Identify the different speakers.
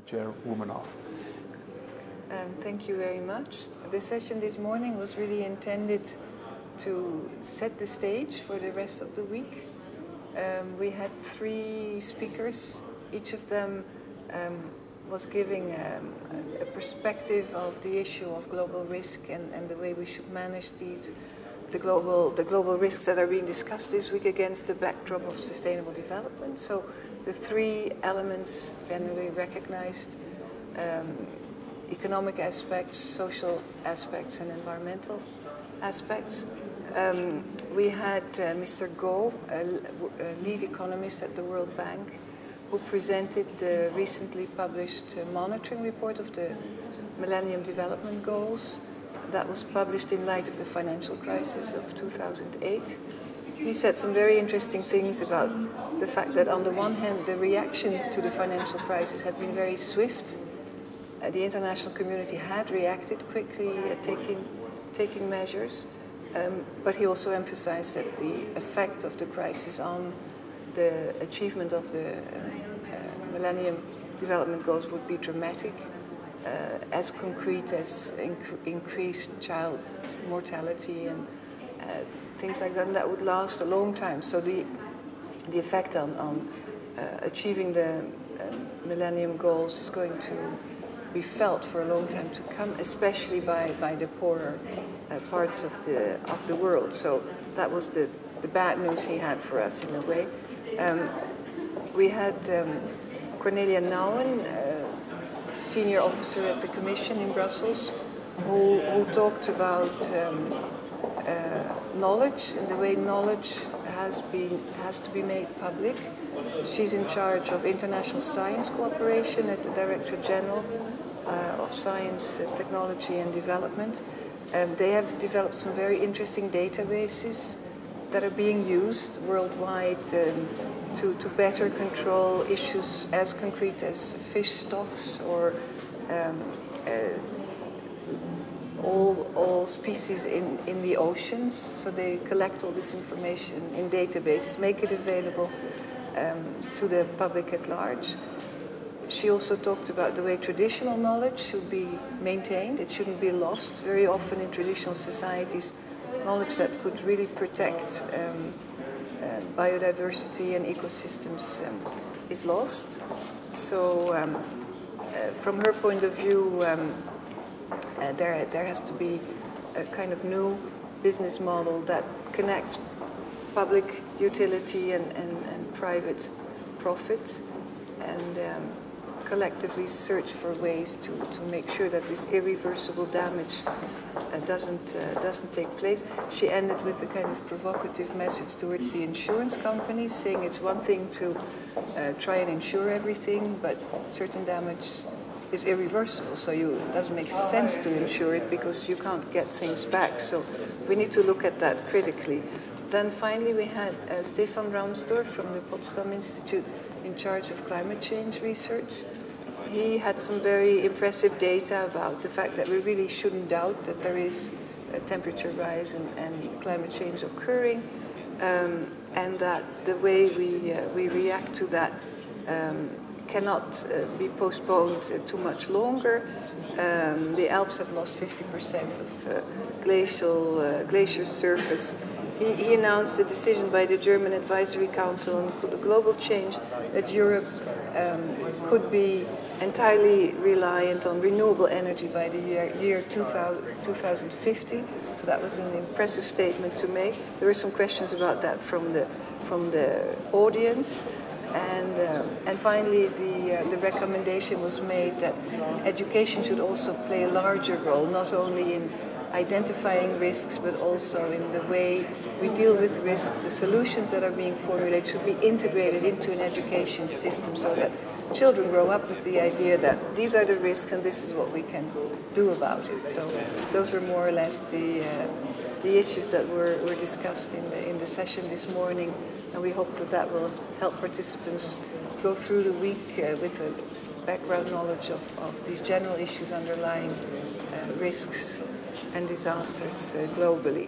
Speaker 1: Chairwoman of.
Speaker 2: Thank you very much. The session this morning was really intended to set the stage for the rest of the week. We had 3 speakers. Each of them was giving a perspective of the issue of global risk and the way we should manage the global risks that are being discussed this week against the backdrop of sustainable development. So the 3 elements generally recognized: economic aspects, social aspects, and environmental aspects. We had Mr. Go, a lead economist at the World Bank, who presented the recently published monitoring report of the Millennium Development Goals that was published in light of the financial crisis of 2008. He said some very interesting things about the fact that on the one hand, the reaction to the financial crisis had been very swift. The international community had reacted quickly, taking measures, but he also emphasized that the effect of the crisis on the achievement of the Millennium Development Goals would be dramatic, as concrete as increased child mortality and things like that, and that would last a long time. So the effect on achieving the Millennium Goals is going to be felt for a long time to come, especially by the poorer parts of the world. So that was the bad news he had for us in a way. We had Cornelia Nouwen, senior officer at the Commission in Brussels, who talked about knowledge and the way knowledge has to be made public. She's in charge of international science cooperation at the Director General of Science, Technology and Development. They have developed some very interesting databases that are being used worldwide to better control issues as concrete as fish stocks or all species in the oceans. So they collect all this information in databases, make it available to the public at large. She also talked about the way traditional knowledge should be maintained. It shouldn't be lost. Very often in traditional societies, knowledge that could really protect biodiversity and ecosystems is lost. So from her point of view, there has to be a kind of new business model that connects public utility and private profit, and collectively search for ways to make sure that this irreversible damage doesn't take place. She ended with a kind of provocative message towards the insurance companies, saying it's one thing to try and insure everything, but certain damage is irreversible, so it doesn't make sense to insure it because you can't get things back. So we need to look at that critically. Then finally we had Stefan Ramsdorff from the Potsdam Institute in charge of climate change research. He had some very impressive data about the fact that we really shouldn't doubt that there is a temperature rise and climate change occurring, and that the way we react to that cannot be postponed too much longer. The Alps have lost 50% of glacier surface. He announced a decision by the German Advisory Council on global change that Europe could be entirely reliant on renewable energy by the year 2050. So that was an impressive statement to make. There were some questions about that from the audience. And finally, the recommendation was made that education should also play a larger role, not only in identifying risks, but also in the way we deal with risks. The solutions that are being formulated should be integrated into an education system so that children grow up with the idea that these are the risks and this is what we can do about it. So those were more or less the issues that were discussed in the session this morning, and we hope that will help participants go through the week with a background knowledge of these general issues underlying risks and disasters globally.